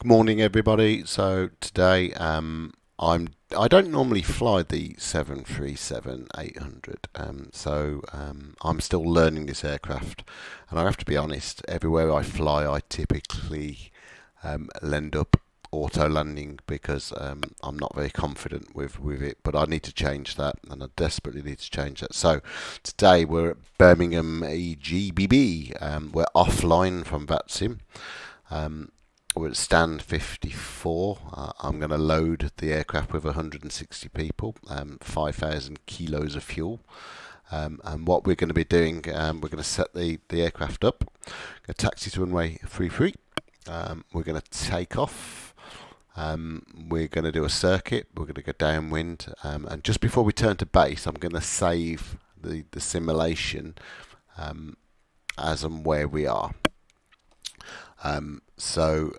Morning everybody. So today I don't normally fly the 737-800, I'm still learning this aircraft, and I have to be honest, everywhere I fly I typically end up auto landing because I'm not very confident with it, but I need to change that, and I desperately need to change that. So today we're at Birmingham EGBB. We're offline from VATSIM. We're at stand 54. I'm going to load the aircraft with 160 people, 5,000 kilos of fuel. And what we're going to be doing, we're going to set the aircraft up, go taxi to runway 33. We're going to take off. We're going to do a circuit. We're going to go downwind. And just before we turn to base, I'm going to save the simulation as and where we are. So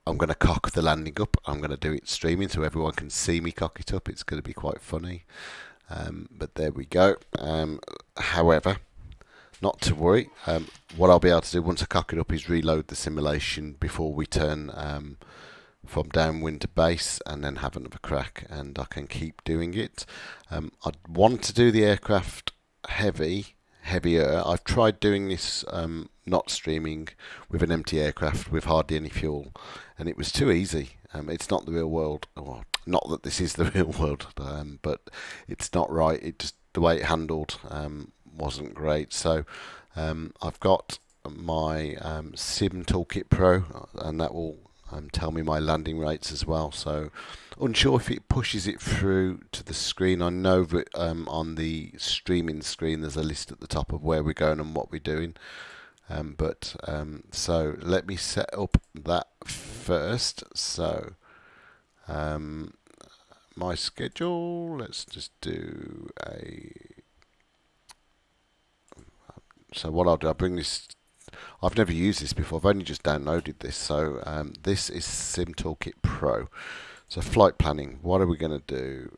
I'm going to cock the landing up. I'm going to do it streaming so everyone can see me cock it up. It's going to be quite funny. But there we go. However, not to worry. What I'll be able to do once I cock it up is reload the simulation before we turn from downwind to base, and then have another crack, and I can keep doing it. I'd want to do the aircraft heavier. I've tried doing this not streaming with an empty aircraft with hardly any fuel, and it was too easy. It's not the real world. Well, not that this is the real world, but it's not right. It just, the way it handled wasn't great. So I've got my Sim Toolkit Pro, and that will tell me my landing rates as well. So unsure if it pushes it through to the screen. I know that on the streaming screen there's a list at the top of where we're going and what we're doing. So let me set up that first. So my schedule, let's just do so what I'll do, I'll bring this. I've never used this before. I've only just downloaded this. So this is Sim Toolkit Pro. So flight planning. What are we going to do?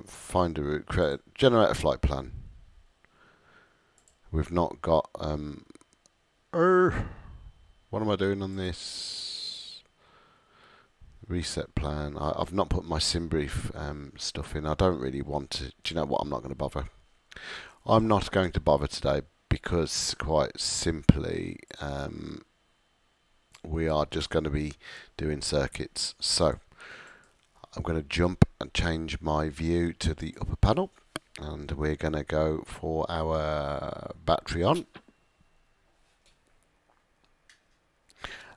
Find a route, generate a flight plan. We've not got. What am I doing on this? Reset plan. I've not put my SimBrief stuff in. I don't really want to. Do you know what? I'm not going to bother. I'm not going to bother today, because quite simply we are just going to be doing circuits. So I'm going to jump and change my view to the upper panel, and we're going to go for our battery on,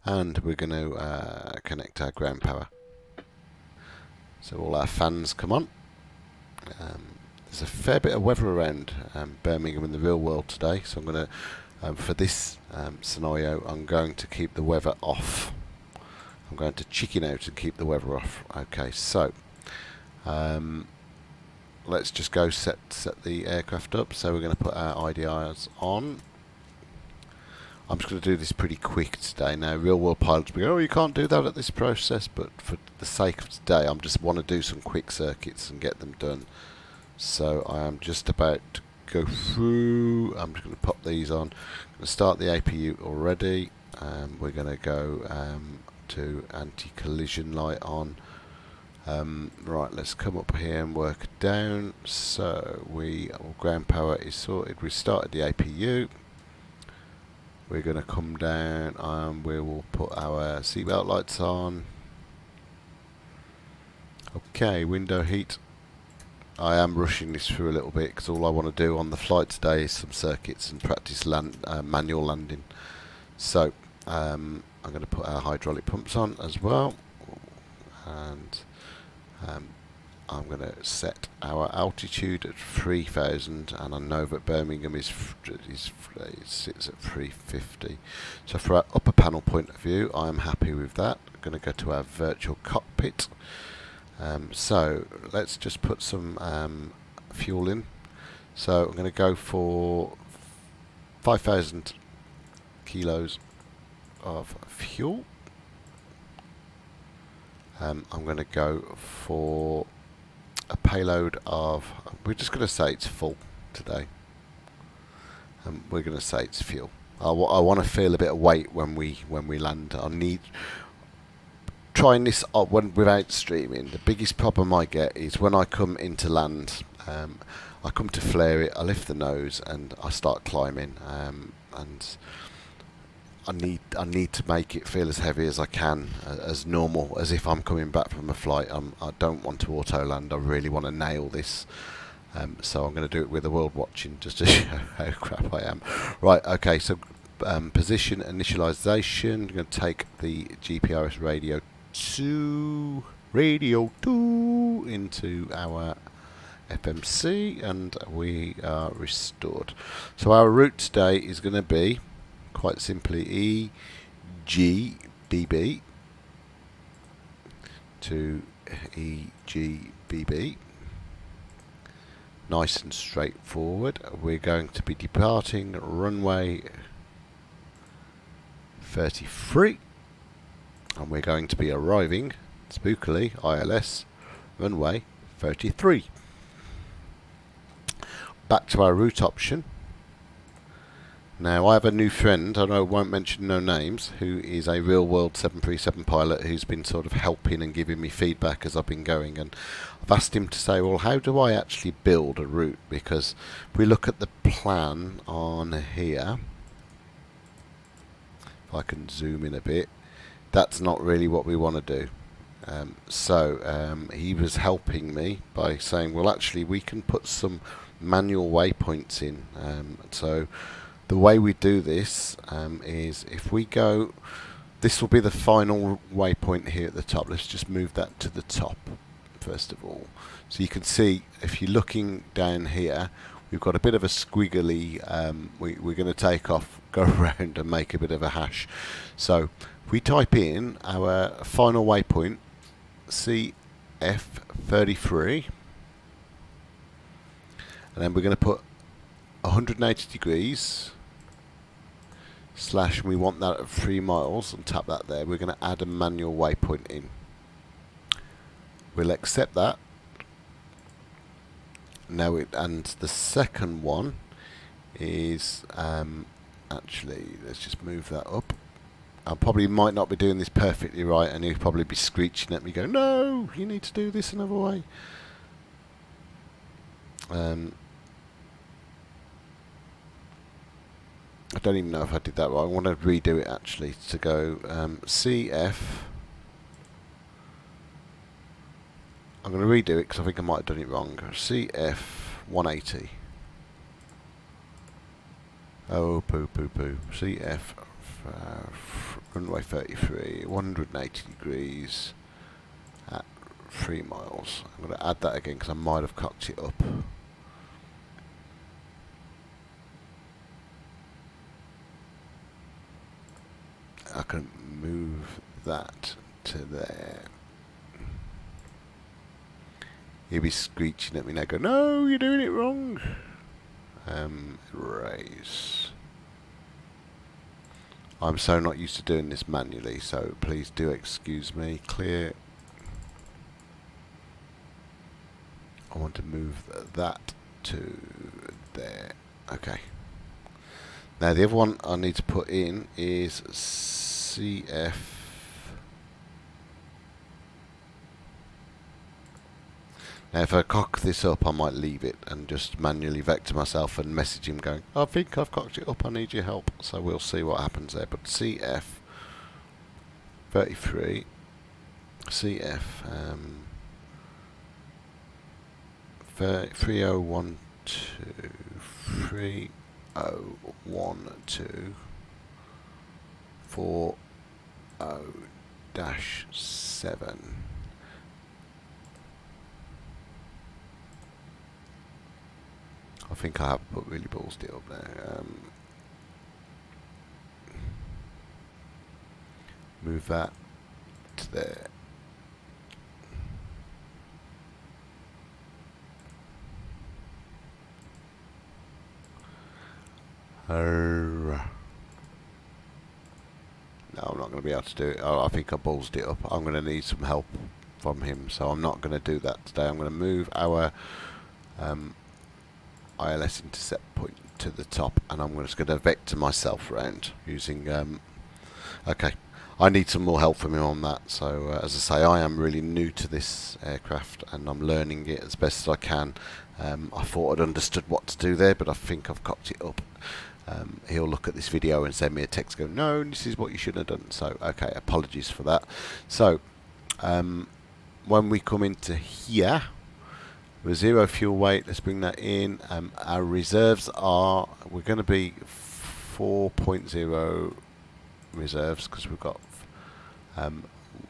and we're going to connect our ground power. So all our fans come on. There's a fair bit of weather around Birmingham in the real world today, so I'm going to, for this scenario, I'm going to keep the weather off. I'm going to chicken out and keep the weather off. Okay, so let's just go set the aircraft up. So we're going to put our IDIs on. I'm just going to do this pretty quick today. Now, real world pilots will go, oh, you can't do that at this process, but for the sake of today, I just want to do some quick circuits and get them done. So I am just about to go through. I'm just going to pop these on. I'm going to start the APU already. We're going to go to anti-collision light on. Right, let's come up here and work down. So ground power is sorted. We started the APU. We're going to come down and we will put our seatbelt lights on. Okay, window heat. I am rushing this through a little bit because all I want to do on the flight today is some circuits and practice manual landing. So I'm going to put our hydraulic pumps on as well, and I'm going to set our altitude at 3,000, and I know that Birmingham it sits at 350. So for our upper panel point of view, I'm happy with that. I'm going to go to our virtual cockpit. So let's just put some fuel in. So I'm going to go for 5,000 kilos of fuel. I'm going to go for a payload of, we're just going to say it's full today. We're going to say it's fuel. I want to feel a bit of weight when we land. trying this without streaming, the biggest problem I get is when I come into land. I come to flare it, I lift the nose, and I start climbing. And I need to make it feel as heavy as I can, as normal, as if I'm coming back from a flight. I don't want to auto land. I really want to nail this. So I'm going to do it with the world watching, just to show how crap I am. Right, okay, so position initialization. I'm going to take the GPRS radio 2 into our FMC, and we are restored. So our route today is going to be quite simply EGBB to EGBB. Nice and straightforward. We're going to be departing runway 33, and we're going to be arriving, spookily, ILS, runway 33. Back to our route option. Now I have a new friend, I won't mention no names, who is a real world 737 pilot who's been sort of helping and giving me feedback as I've been going, and I've asked him to say, well, how do I actually build a route? Because if we look at the plan on here, if I can zoom in a bit, that's not really what we want to do. So he was helping me by saying, well, actually we can put some manual waypoints in. So the way we do this is if we go, this will be the final waypoint here at the top. Let's just move that to the top first of all. So you can see, if you're looking down here, we've got a bit of a squiggly, we're going to take off, go around and make a bit of a hash. So if we type in our final waypoint, CF33, and then we're going to put 180 degrees / we want that at 3 miles, and tap that there. We're going to add a manual waypoint in. We'll accept that. Now and the second one is actually, let's just move that up. I probably might not be doing this perfectly right, and he'll probably be screeching at me going, no, you need to do this another way. I don't even know if I did that right. I want to redo it actually to go CF. I'm going to redo it because I think I might have done it wrong. CF 180. Oh, poo. CF runway 33, 180 degrees at 3 miles. I'm going to add that again because I might have cocked it up. I can move that to there. He'll be screeching at me now, go, no, you're doing it wrong. Erase. I'm so not used to doing this manually, so please do excuse me. Clear. I want to move that to there. Okay. Now the other one I need to put in is CF. Now if I cock this up, I might leave it and just manually vector myself and message him going, I think I've cocked it up, I need your help. So we'll see what happens there. But CF 33, CF 3012, 3012 40-7. I think I have put really ballsed it up there. Move that to there. No, I'm not going to be able to do it. I think I ballsed it up. I'm going to need some help from him, so I'm not going to do that today. I'm going to move our ILS intercept point to the top, and I'm just going to vector myself around using okay, I need some more help from him on that. So as I say, I am really new to this aircraft and I'm learning it as best as I can. I thought I'd understood what to do there, but I think I've cocked it up. He'll look at this video and send me a text going, no, this is what you should have done. So okay, apologies for that. So when we come into here, with 0 fuel weight, let's bring that in. Our reserves are, we're going to be 4.0 reserves because we've got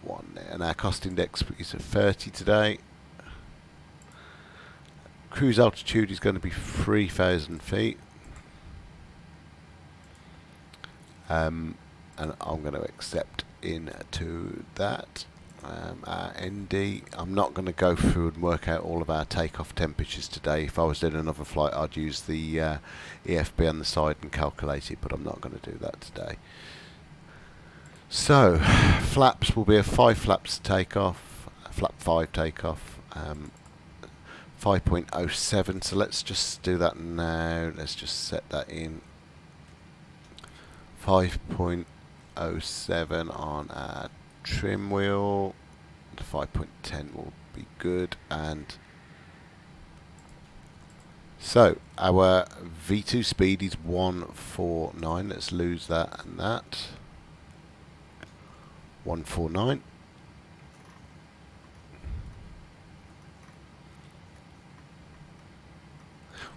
one there. And our cost index is at 30 today. Cruise altitude is going to be 3,000 feet. And I'm going to accept into that. Our ND, I'm not going to go through and work out all of our takeoff temperatures today. If I was doing another flight, I'd use the EFB on the side and calculate it, but I'm not going to do that today. So, flaps will be a 5 flaps takeoff, flap 5 takeoff, 5.07. So let's just do that now. Let's just set that in. 5.07 on our trim wheel. 5.10 will be good. And so our V2 speed is 149. Let's lose that and that. 149.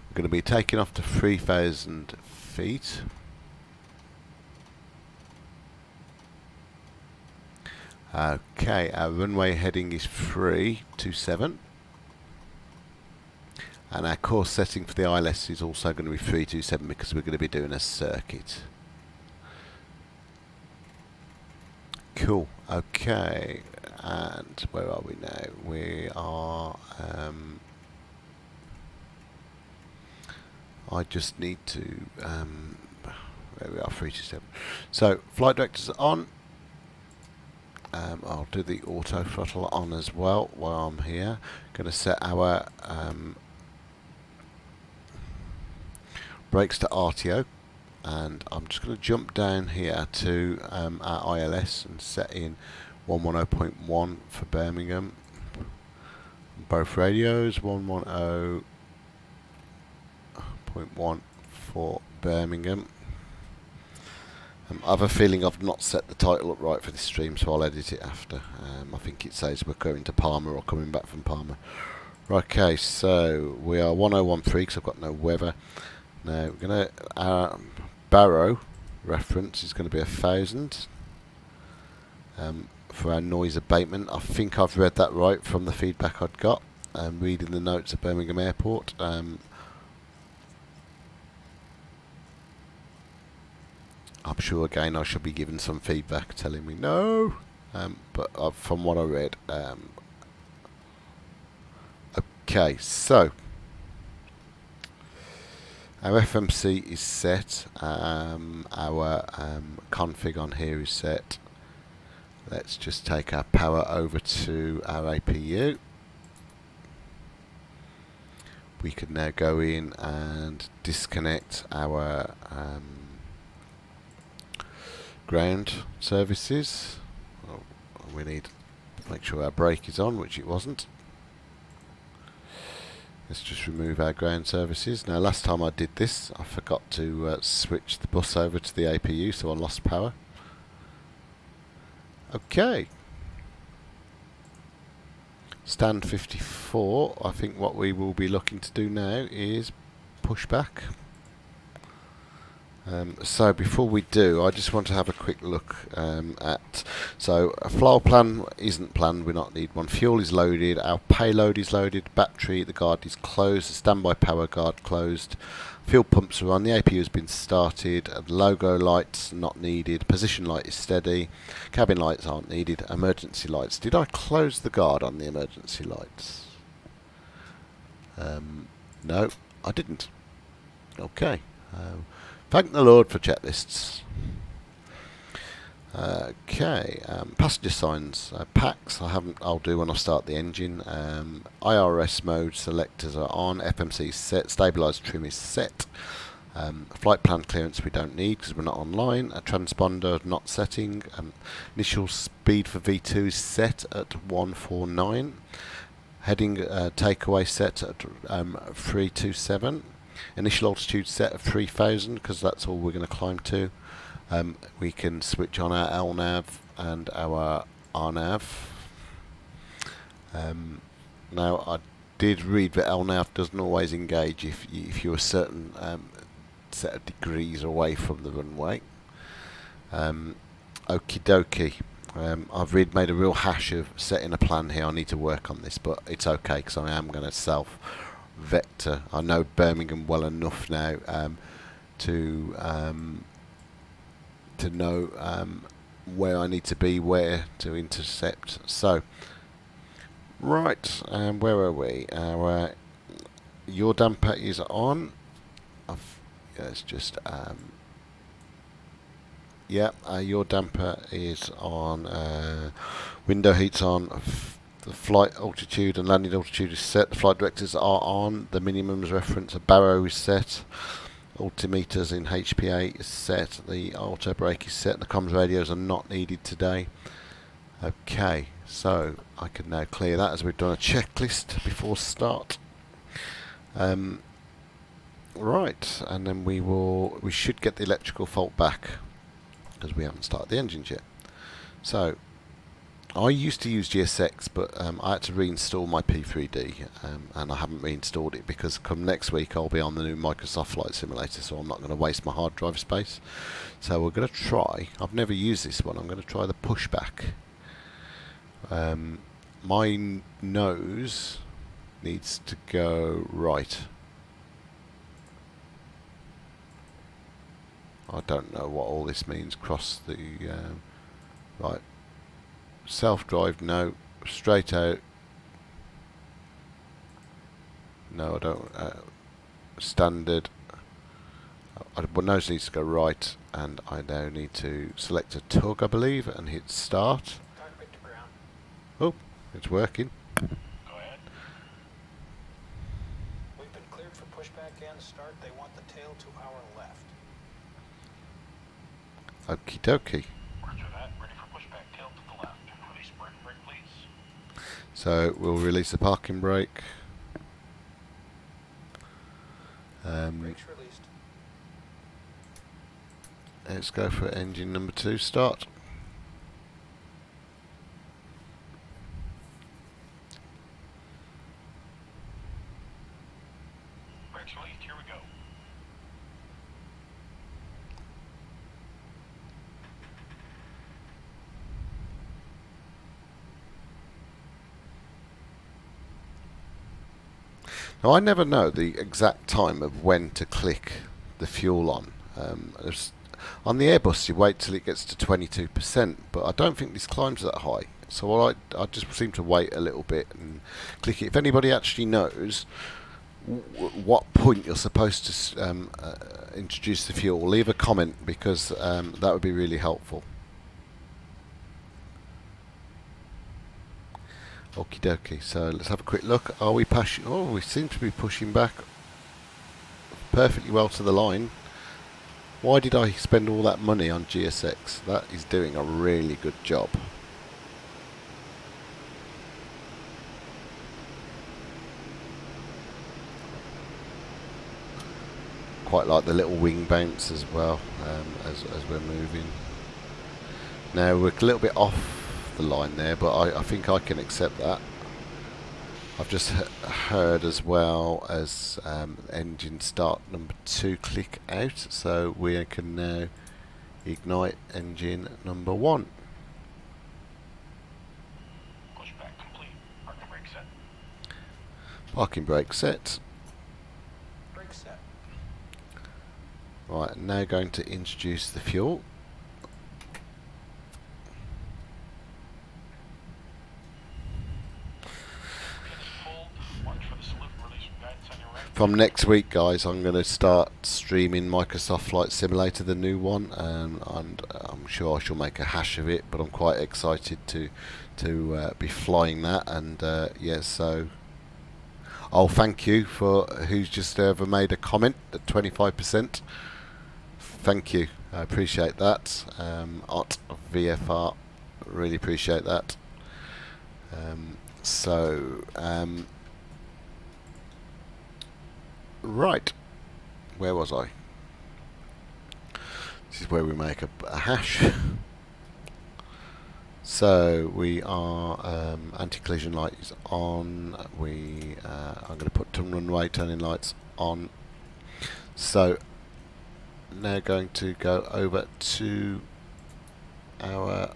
We're going to be taking off to 3,000 feet. Okay, our runway heading is 327, and our course setting for the ILS is also going to be 327 because we're going to be doing a circuit. Cool. Okay, and where are we now? We are. I just need to. Where we are, 327. So flight directors are on. I'll do the auto throttle on as well while I'm here. Going to set our brakes to RTO, and I'm just going to jump down here to our ILS and set in 110.1 for Birmingham. Both radios, 110.1 for Birmingham. I have a feeling I've not set the title up right for this stream, so I'll edit it after. I think it says we're going to Palma or coming back from Palma. Okay, so we are 1013 because I've got no weather. Now we're going to our Barrow reference is going to be 1,000 for our noise abatement. I think I've read that right from the feedback I'd got. Reading the notes at Birmingham Airport. I'm sure again I should be given some feedback telling me no, but from what I read, okay, so our FMC is set, our config on here is set. Let's just take our power over to our APU. We can now go in and disconnect our ground services. Oh, we need to make sure our brake is on, which it wasn't. Let's just remove our ground services. Now last time I did this I forgot to switch the bus over to the APU, so I lost power. Okay, stand 54. I think what we will be looking to do now is push back. So before we do, I just want to have a quick look at, so a flow plan isn't planned, we not need one. Fuel is loaded, our payload is loaded, battery, the guard is closed, the standby power guard closed, fuel pumps are on, the APU has been started, logo lights not needed, position light is steady, cabin lights aren't needed, emergency lights. Did I close the guard on the emergency lights? No, I didn't. Okay. Thank the Lord for checklists. Okay, passenger signs, packs. I'll do when I start the engine. IRS mode selectors are on. FMC is set. Stabilised trim is set. Flight plan clearance we don't need because we're not online. A transponder not setting. Initial speed for V2 is set at 149. Heading takeaway set at 327. Initial altitude set at 3000 because that's all we're going to climb to. We can switch on our LNAV and our RNAV. Now I did read that LNAV doesn't always engage if you're a certain set of degrees away from the runway. Okie dokie. I've made a real hash of setting a plan here. I need to work on this, but it's okay because I am going to self-vector. I know Birmingham well enough now to know where I need to be, where to intercept. So, right, where are we? Our yaw damper is on. It's just yeah, yaw damper is on. Window heat's on. The flight altitude and landing altitude is set. The flight directives are on. The minimums reference, a barrow is set. Altimeters in HPA is set. The auto brake is set. The comms radios are not needed today. Okay, so I can now clear that as we've done a checklist before start. Right, and then we should get the electrical fault back because we haven't started the engines yet. So I used to use GSX, but I had to reinstall my P3D, and I haven't reinstalled it because come next week I'll be on the new Microsoft Flight Simulator, so I'm not going to waste my hard drive space. So we're going to try, I've never used this one, I'm going to try the pushback. My nose needs to go right. I don't know what all this means. Cross the right. Self-drive, no. Straight out, no. I don't. Standard. My nose needs to go right, and I now need to select a tug, I believe, and hit start. Oh, it's working. Go ahead. We've been cleared for pushback and start. They want the tail to our left. Okie dokie. Roger that. Ready for pushback. Tail to the left. Release parking brake, please. So we'll release the parking brake. Brakes released. Let's go for engine number 2 start. Brakes released. Here we go. Now I never know the exact time of when to click the fuel on. On the Airbus you wait till it gets to 22%, but I don't think this climbs that high. So I just seem to wait a little bit and click it. If anybody actually knows what point you're supposed to introduce the fuel, leave a comment because that would be really helpful. Okie dokie, so let's have a quick look. Are we pushing? Oh, we seem to be pushing back perfectly well to the line. Why did I spend all that money on GSX? That is doing a really good job. Quite like the little wing bounce as well as we're moving. Now we're a little bit off the line there, but I think I can accept that. I've just heard as well as engine start number 2 click out, so we can now ignite engine number 1. Pushback complete. Parking brake set. Parking brake set. Brake set. Right, now going to introduce the fuel. From next week, guys, I'm going to start streaming Microsoft Flight Simulator, the new one, and I'm sure I shall make a hash of it. But I'm quite excited to be flying that. And yeah, so Oh, thank you for who's just ever made a comment at 25%. Thank you, I appreciate that. Ot VFR, really appreciate that. Right, where was I? This is where we make a hash. So we are anti-collision light is on. I'm going to put turn runway turning lights on. So now going to go over to our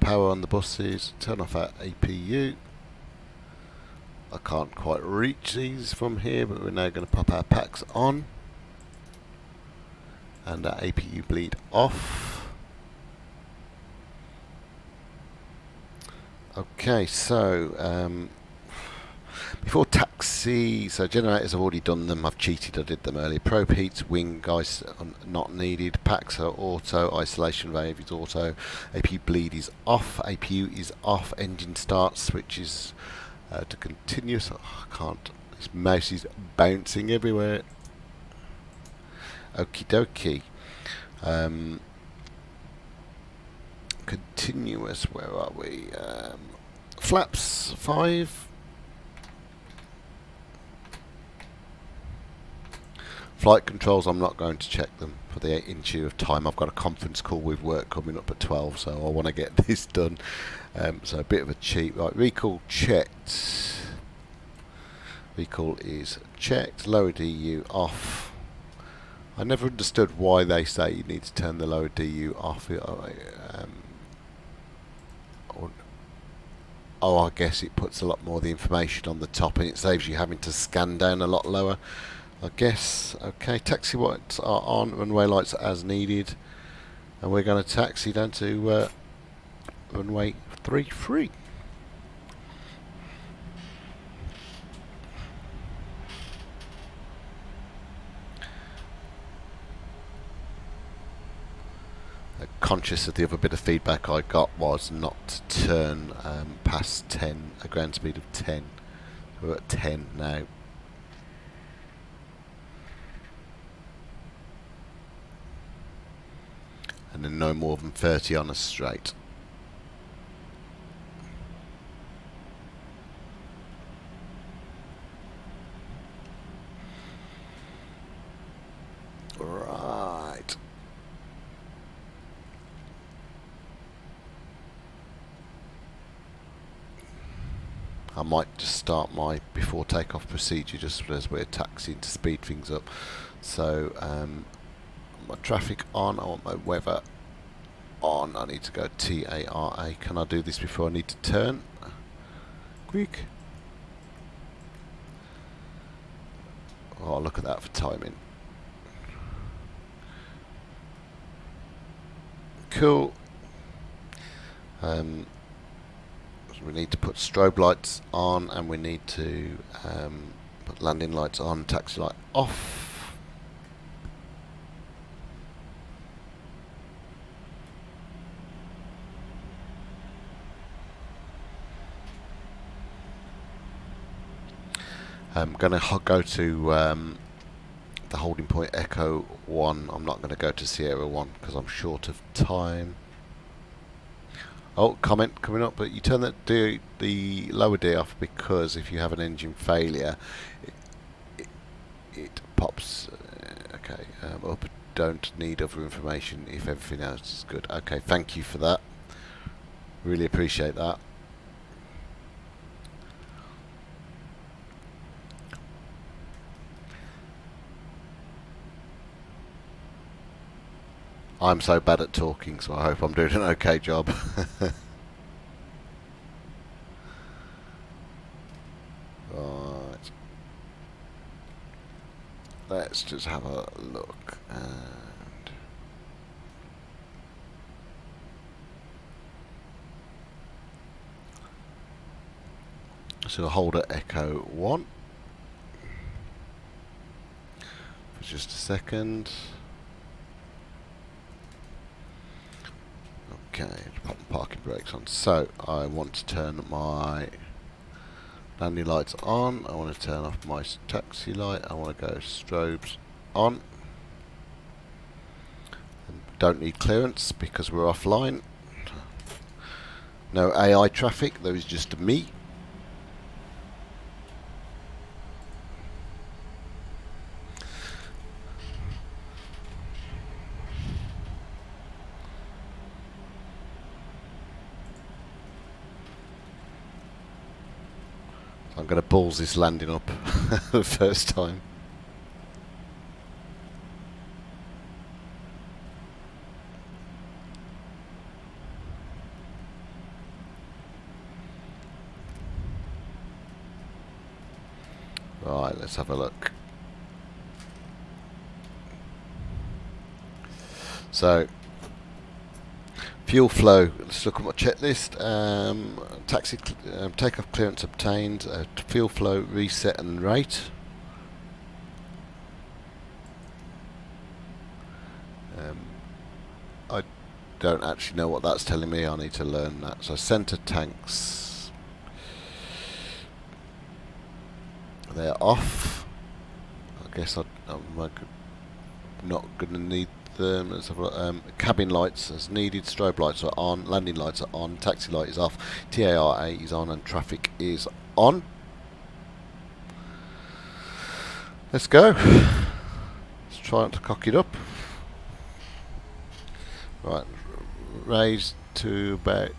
power on the buses. Turn off our APU. I can't quite reach these from here, but we're now going to pop our packs on. And our APU bleed off. Okay, so before taxi, so generators I've already done them. I've cheated, I did them earlier. Probe heats, wing guys not needed. Packs are auto, isolation valve is auto. APU bleed is off. APU is off. Engine start switch is to continuous. Oh, I can't. This mouse is bouncing everywhere. Okie dokie. Continuous, where are we? Flaps 5. Flight controls, I'm not going to check them for the issue of time. I've got a conference call with work coming up at 12, so I want to get this done. So a bit of a cheat. Right, recall checked. Recall is checked. Lower DU off. I never understood why they say you need to turn the lower DU off. I guess it puts a lot more of the information on the top and it saves you having to scan down a lot lower, I guess. Okay, taxi lights are on, runway lights as needed, and we're going to taxi down to runway 33. Conscious of the other bit of feedback I got was not to turn past 10, a ground speed of 10. We're at 10 now. And then no more than 30 on a straight. Right. I might just start my before takeoff procedure just as we're taxiing to speed things up. So my traffic on, I want my weather on. I need to go TARA. Can I do this before I need to turn? Quick. Oh, look at that for timing. Cool. We need to put strobe lights on, and we need to put landing lights on, taxi light off. I'm going to go to the holding point Echo 1. I'm not going to go to Sierra 1 because I'm short of time. Oh, comment coming up, but you turn that the lower D off because if you have an engine failure, it pops. Okay, up. Don't need other information if everything else is good. Okay, thank you for that. Really appreciate that. I'm so bad at talking, so I hope I'm doing an okay job. Right. Let's just have a look. And so hold at Echo 1 for just a second. Okay, pop the parking brakes on. So I want to turn my Landing lights on. I want to turn off my taxi light. I want to go strobes on. Don't need clearance because we're offline. No AI traffic, there is just me. I'm going to balls this landing up the first time. Right, let's have a look. So, fuel flow, let's look at my checklist. Taxi takeoff clearance obtained, fuel flow reset and rate. I don't actually know what that's telling me, I need to learn that. So center tanks, they're off. I guess I'm not going to need them. Let's have a look. Cabin lights as needed, strobe lights are on, landing lights are on, taxi light is off, TARA is on, and traffic is on. Let's go. Let's try not to cock it up. Right, raise to about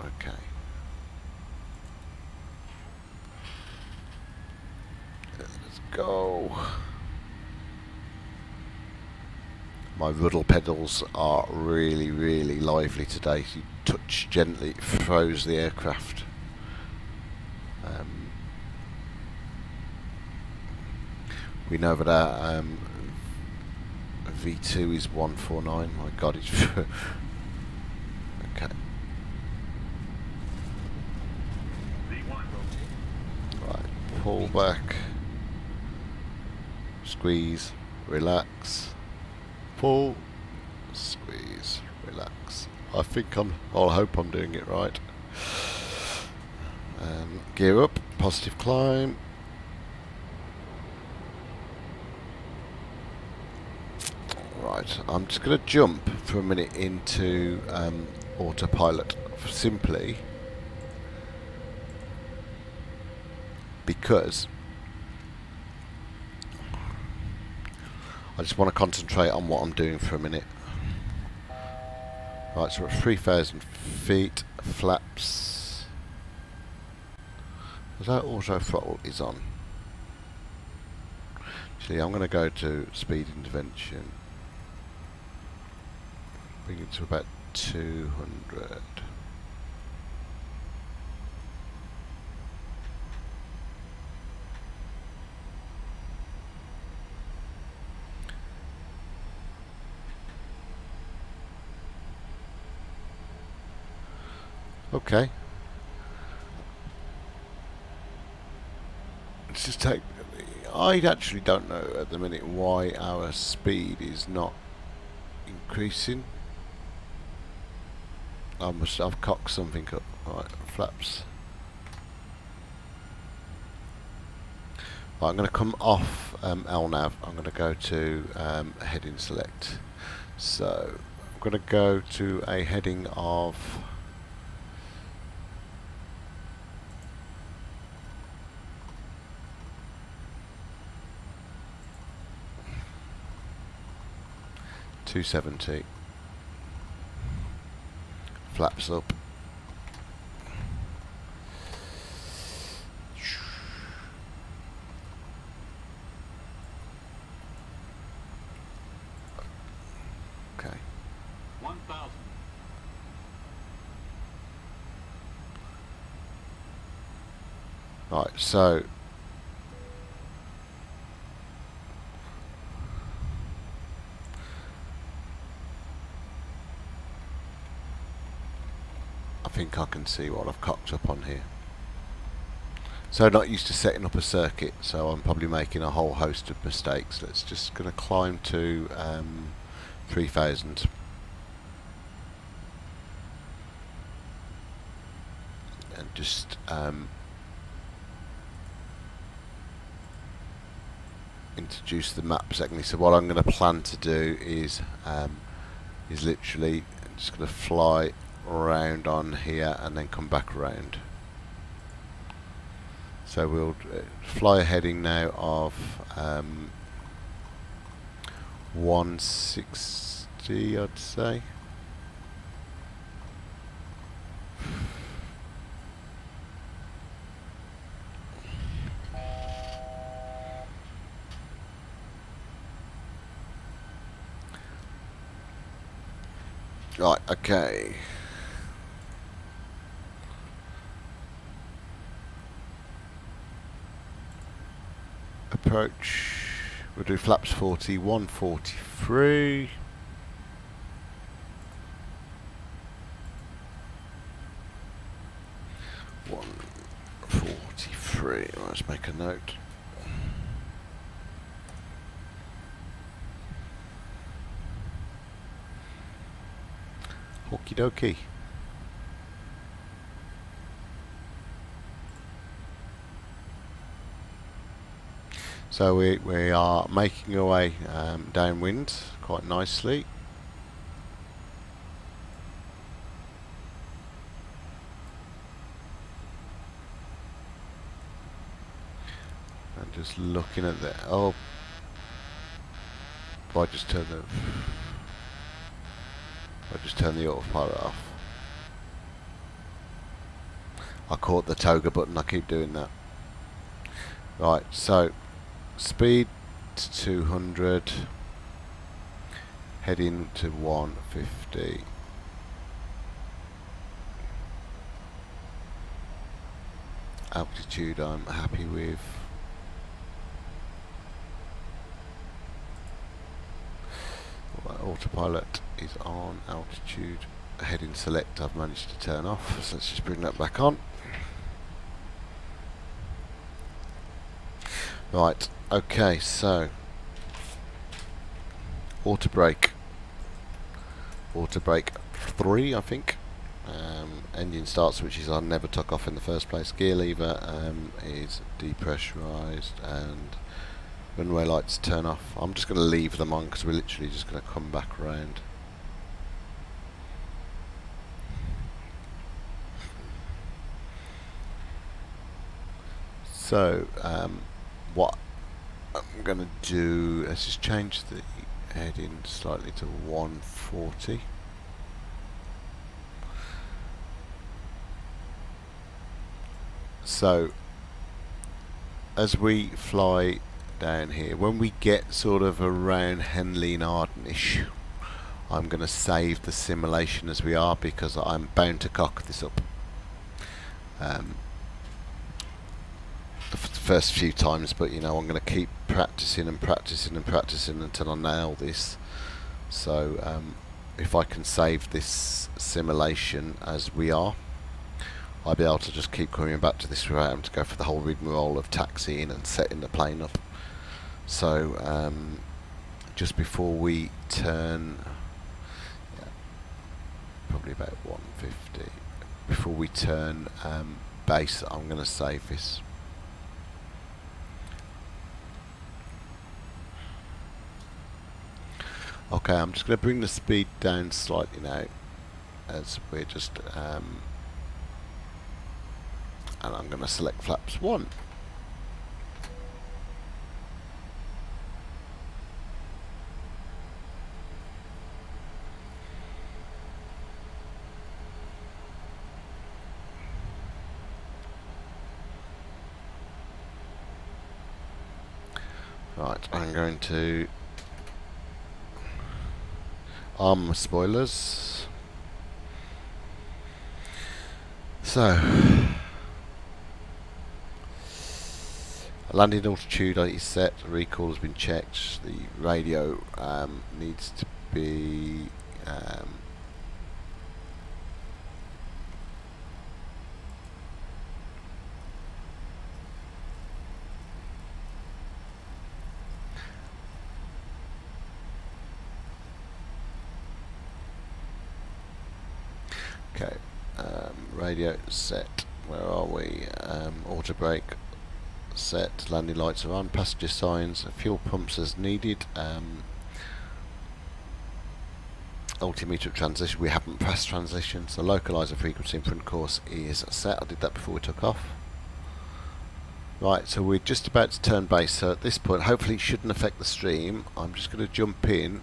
okay. Let's go. My rudder pedals are really, really lively today. You touch gently, it throws the aircraft. We know that our V2 is 149. My God, it's okay. Right, pull back, squeeze, relax, pull, squeeze, relax. I hope I'm doing it right. Gear up, positive climb. Right, I'm just going to jump for a minute into autopilot simply because I just want to concentrate on what I'm doing for a minute. Right, so we're at 3,000 feet, flaps. That auto throttle is on. Actually, I'm going to go to speed intervention. Bring it to about 200. Okay. Let's just take. I actually don't know at the minute why our speed is not increasing. I've cocked something up. Right, flaps. Right, I'm going to come off LNAV. I'm going to go to heading select. So I'm going to go to a heading of 270. Flaps up. Okay. 1,000. Right, so I think I can see what I've cocked up on here. So not used to setting up a circuit, so I'm probably making a whole host of mistakes. Let's just going to climb to 3,000. just introduce the map secondly. So what I'm going to plan to do is literally just going to fly around on here and then come back around. So we'll fly a heading now of 160, I'd say. Right, okay. Approach. We'll do flaps 40, 143. Let's make a note. Okie dokie. So we are making our way downwind quite nicely. And just looking at the I just turned the autopilot off. I caught the toga button, I keep doing that. Right, so speed to 200, heading to 150. Altitude I'm happy with. Autopilot is on. Altitude, heading select I've managed to turn off, so let's just bring that back on. Right, okay, so auto brake 3 I think. Engine start switches I never took off in the first place. Gear lever is depressurized, and runway lights turn off. I'm just going to leave them on because we're literally just going to come back around. So what I'm going to do, let's just change the heading slightly to 140. So as we fly down here, when we get sort of around Henley and Ardenish, I'm going to save the simulation as we are, because I'm bound to cock this up the first few times, but you know, I'm going to keep practicing and practicing and practicing until I nail this. So if I can save this simulation as we are, I'll be able to just keep coming back to this without having to go for the whole rigmarole of taxiing and setting the plane up. So just before we turn, probably about 150, before we turn base, I'm going to save this. Okay, I'm just going to bring the speed down slightly now, as we're just and I'm going to select flaps 1. Right, I'm going to arm my spoilers. So landing altitude is set, the recall has been checked, the radio needs to be okay, radio set Where are we? Auto brake set, landing lights are on, passenger signs, fuel pumps as needed. Altimeter at transition, we haven't pressed transition, so localizer frequency in front course is set. I did that before we took off. Right, so we're just about to turn base, so at this point hopefully it shouldn't affect the stream. I'm just going to jump in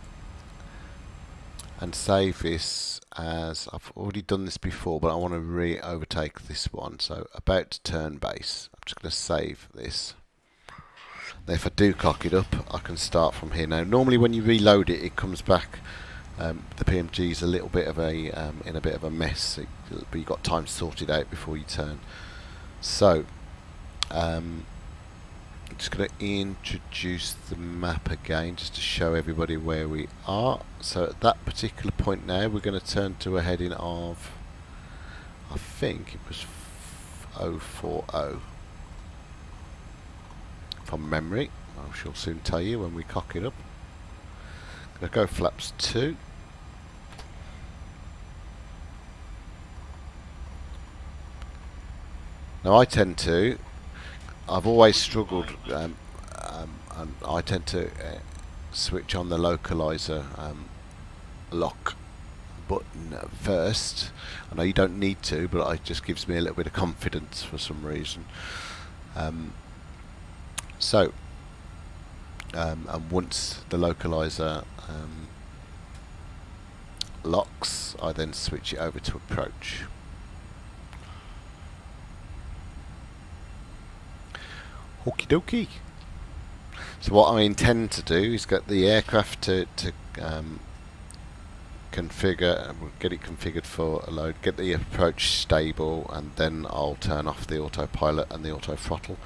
and save this, as I've already done this before, but I want to re-overtake this one. So about to turn base, I'm just going to save this. Now if I do cock it up, I can start from here. Now normally when you reload it, it comes back. The PMG is a little bit of a in a bit of a mess, but you've got time to sort it out before you turn. So I'm just going to introduce the map again just to show everybody where we are. So at that particular point now we're going to turn to a heading of, I think it was 040 from memory. I shall soon tell you when we cock it up. Going to go flaps 2. Now I've always struggled, and I tend to switch on the localizer lock button first. I know you don't need to, but it just gives me a little bit of confidence for some reason. And once the localizer locks, I then switch it over to approach. Okie dokie. So what I intend to do is get the aircraft to configure, get it configured for a load, get the approach stable, and then I'll turn off the autopilot and the auto throttle.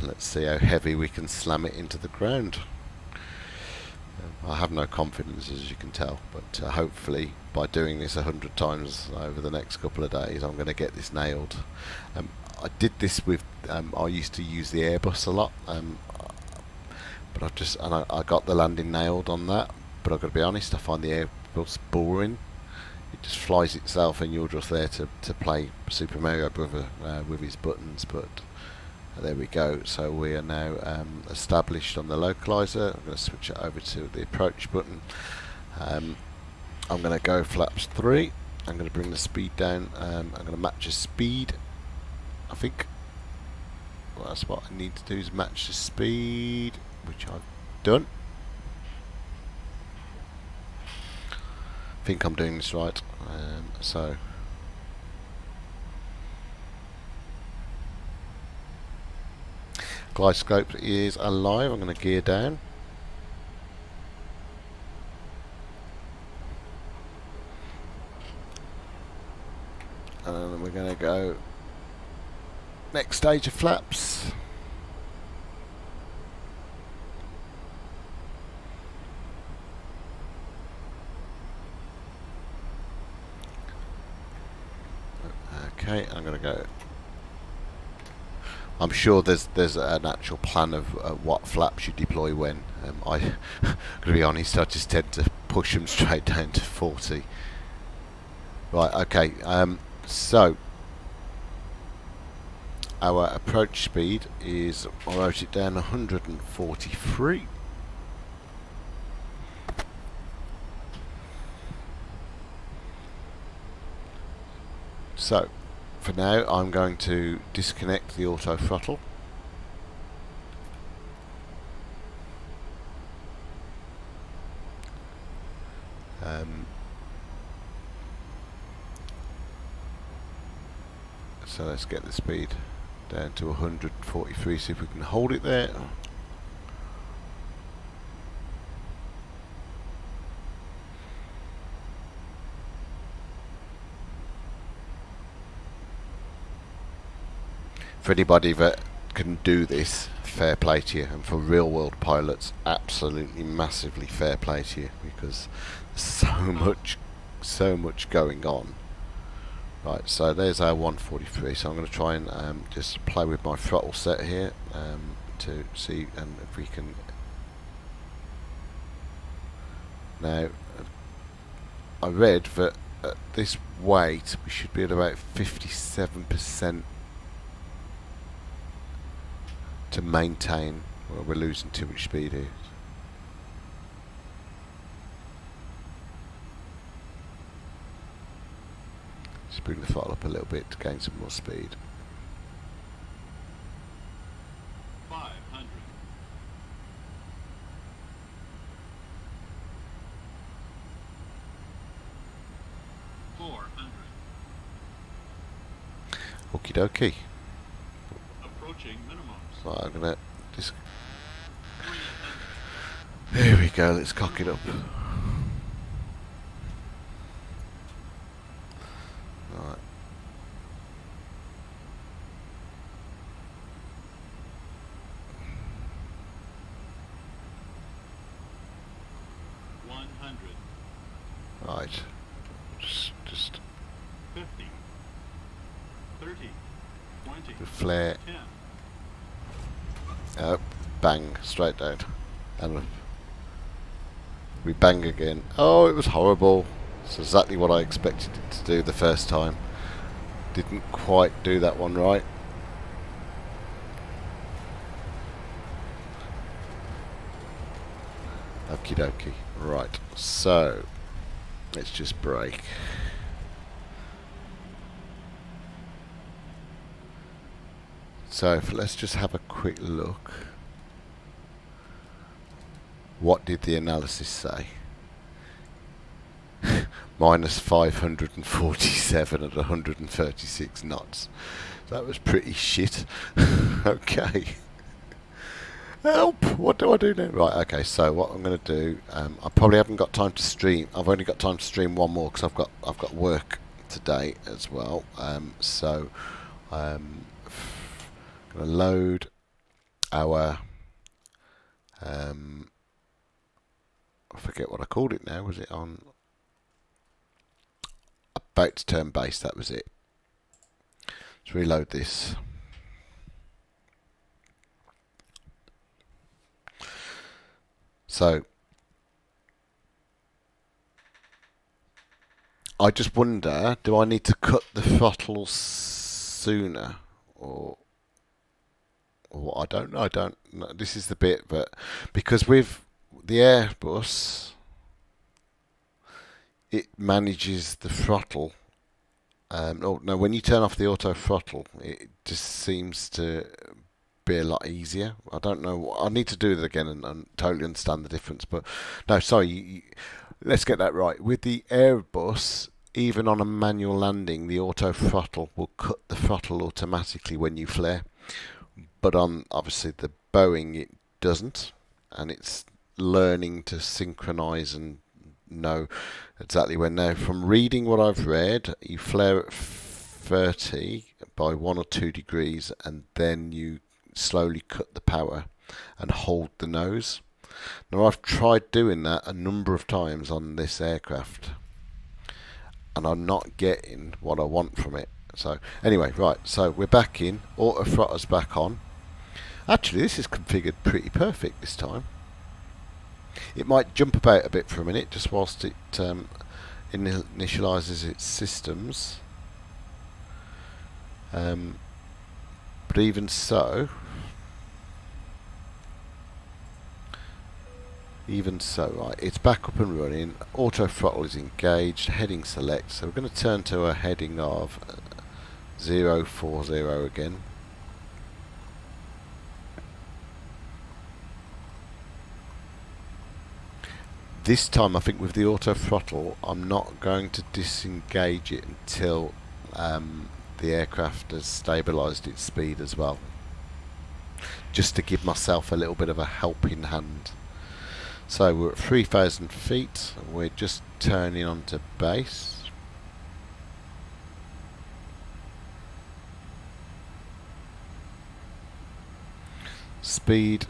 Let's see how heavy we can slam it into the ground. I have no confidence, as you can tell, but hopefully by doing this 100 times over the next couple of days I'm going to get this nailed. I did this with, I used to use the Airbus a lot, but I got the landing nailed on that, but I've got to be honest, I find the Airbus boring. It just flies itself and you're just there to play Super Mario Brother with his buttons. But there we go. So we are now established on the localizer. I'm going to switch it over to the approach button. I'm going to go flaps 3. I'm going to bring the speed down. I'm going to match the speed. I think that's what I need to do, is match the speed, which I've done. I think I'm doing this right. So glide scope is alive. I'm going to gear down. And we're going to go next stage of flaps. Okay, I'm going to go. I'm sure there's an actual plan of what flaps you deploy when. I'm going to be honest, I just tend to push them straight down to 40. Right, okay, so our approach speed is, I wrote it down, 143. So for now I'm going to disconnect the auto throttle. So let's get the speed down to 143, see if we can hold it there. For anybody that can do this, fair play to you, and for real world pilots, absolutely massively fair play to you, because there's so much going on. Right, so there's our 143. So I'm going to try and just play with my throttle set here to see if we can. Now, I read that at this weight we should be at about 57% to maintain. Well, we're losing too much speed here. Just bring the throttle up a little bit to gain some more speed. 500. 400. Okie dokie. Approaching minimums. Right, I'm gonna just. 300. Here we go. Let's cock it up. Right. Right. Just 50. 30. 20. the flare. 10. Oh, bang, straight down. And we bang again. Oh, it was horrible. It's exactly what I expected it to do the first time. Didn't quite do that one right. Okie dokie. Right, so let's just brake. So let's just have a quick look. What did the analysis say? Minus 547 at 136 knots. That was pretty shit. Okay. Help! What do I do now? Right, okay, so what I'm going to do, I probably haven't got time to stream. I've only got time to stream one more because I've got work today as well. So I'm going to load our I forget what I called it now. Was it on about to turn base? That was it. Let's reload this. So I just wonder, do I need to cut the throttle sooner, or I don't know. I don't know. This is the bit, but because with the Airbus, it manages the throttle. Oh no, when you turn off the auto throttle, it just seems to be a lot easier. I don't know. I need to do that again and totally understand the difference. But no, sorry. Let's get that right. With the Airbus, even on a manual landing, the auto throttle will cut the throttle automatically when you flare. But on obviously the Boeing, it doesn't, and it's learning to synchronize and know exactly when. Now, from reading what I've read, you flare at 30 by 1 or 2 degrees, and then you slowly cut the power and hold the nose. Now, I've tried doing that a number of times on this aircraft, and I'm not getting what I want from it. So anyway, right, so we're back in, auto throttle's back on. Actually, this is configured pretty perfect this time. It might jump about a bit for a minute just whilst it initializes its systems, but even so, right, it's back up and running. Auto throttle is engaged, heading select, so we're going to turn to a heading of 040 again. This time I think with the auto throttle I'm not going to disengage it until the aircraft has stabilised its speed as well, just to give myself a little bit of a helping hand. So we're at 3,000 feet, we're just turning onto base. Speed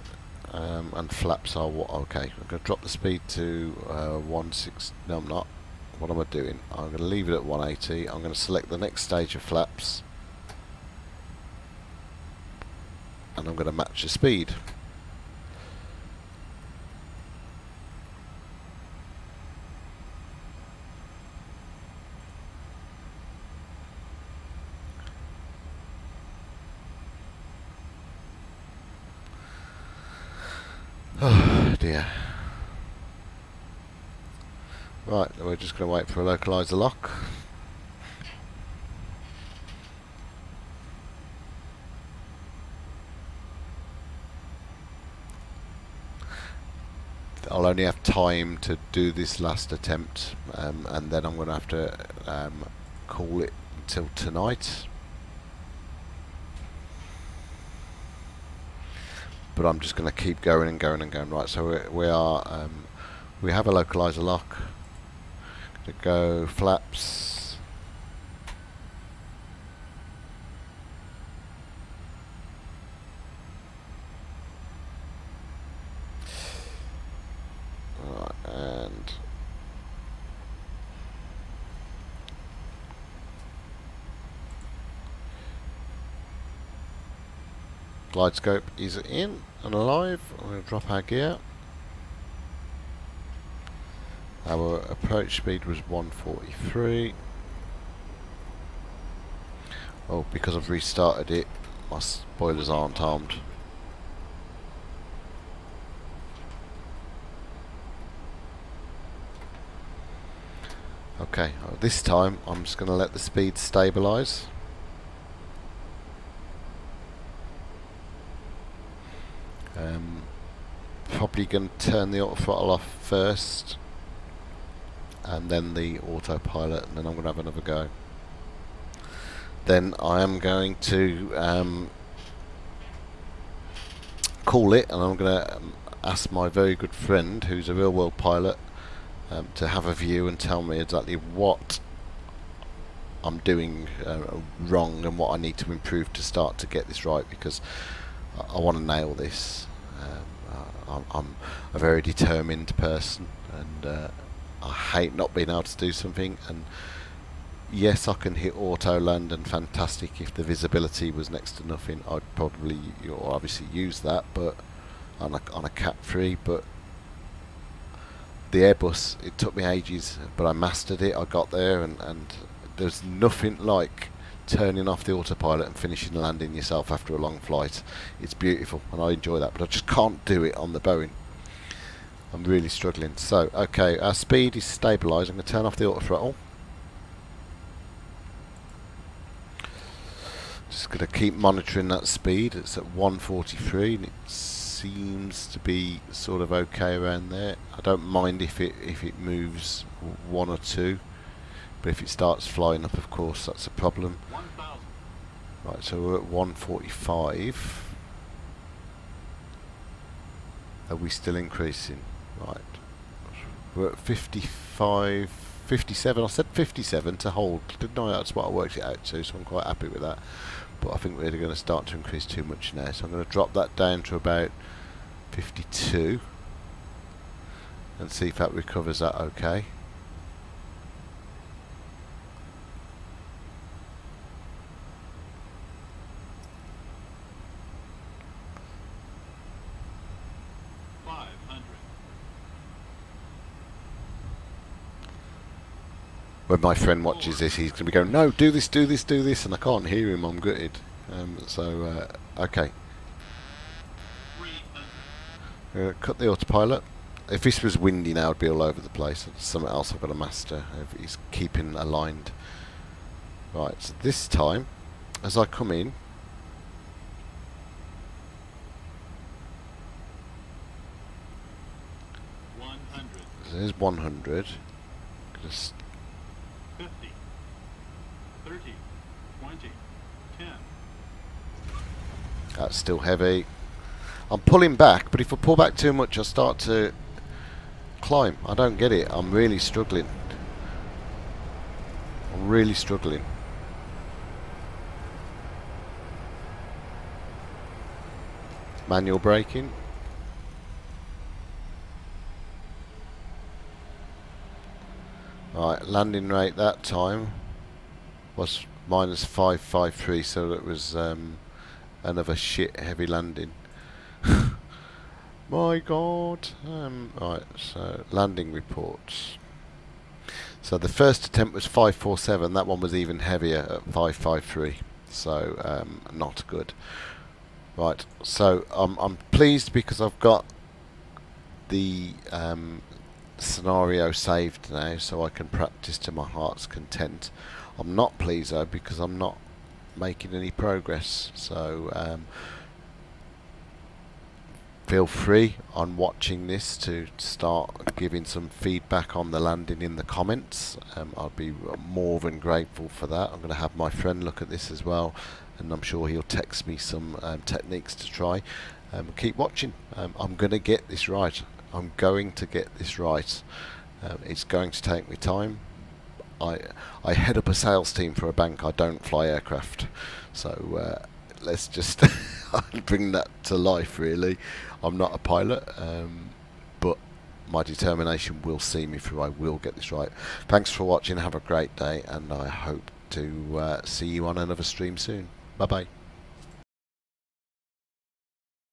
and flaps are what? Okay, I'm going to drop the speed to 16. No, I'm not. What am I doing? I'm going to leave it at 180. I'm going to select the next stage of flaps, and I'm going to match the speed. Oh dear. Right, we're just going to wait for a localizer lock. I'll only have time to do this last attempt, and then I'm going to have to call it until tonight. But I'm just going to keep going and going and going. Right, so we have a localizer lock. Going to go flaps. Right, and glide scope is in and alive. I'm going to drop our gear. Our approach speed was 143. Oh, because I've restarted it, my spoilers aren't armed. Okay, this time I'm just going to let the speed stabilise. Probably going to turn the auto throttle off first, and then the autopilot, and then I'm going to have another go. Then I am going to call it, and I'm going to ask my very good friend, who's a real world pilot, to have a view and tell me exactly what I'm doing wrong and what I need to improve to start to get this right, because I want to nail this. I'm a very determined person, and I hate not being able to do something. And yes, I can hit auto land, and fantastic. If the visibility was next to nothing, I'd probably obviously use that, but on a cat 3. But the Airbus, it took me ages, but I mastered it. I got there, and there's nothing like turning off the autopilot and finishing the landing yourself after a long flight. It's beautiful, and I enjoy that, but I just can't do it on the Boeing. I'm really struggling. So, okay, our speed is stabilised. I'm going to turn off the auto throttle. Just going to keep monitoring that speed. It's at 143, and it seems to be sort of okay around there. I don't mind if it moves 1 or 2. But if it starts flying up, of course, that's a problem. 1,000. Right, so we're at 145. Are we still increasing? Right. We're at 55, 57. I said 57 to hold, didn't I? That's what I worked it out to, so I'm quite happy with that. But I think we're going to start to increase too much now. So I'm going to drop that down to about 52. And see if that recovers that okay. When my friend watches this, he's going to be going, no, do this, do this, do this, and I can't hear him. I'm gutted. Okay. Cut the autopilot. If this was windy now, I'd be all over the place. It's something else I've got to master. He's keeping aligned. Right, so this time, as I come in, so there's 100. Just 50, 30, 20, 10. That's still heavy. I'm pulling back, but if I pull back too much, I start to climb. I don't get it. I'm really struggling. I'm really struggling. Manual braking. Right, landing rate that time was minus 553, so that was another shit heavy landing. My God. Right, so landing reports. So the first attempt was 547. That one was even heavier at 553. So not good. Right, so I'm pleased because I've got the scenario saved now, so I can practice to my heart's content. I'm not pleased though because I'm not making any progress. So feel free on watching this to start giving some feedback on the landing in the comments. I'd be more than grateful for that. I'm going to have my friend look at this as well, and I'm sure he'll text me some techniques to try. Keep watching. I'm going to get this right. I'm going to get this right. It's going to take me time. I head up a sales team for a bank. I don't fly aircraft, so let's just bring that to life. Really, I'm not a pilot, but my determination will see me through. I will get this right. Thanks for watching. Have a great day, and I hope to see you on another stream soon. Bye bye.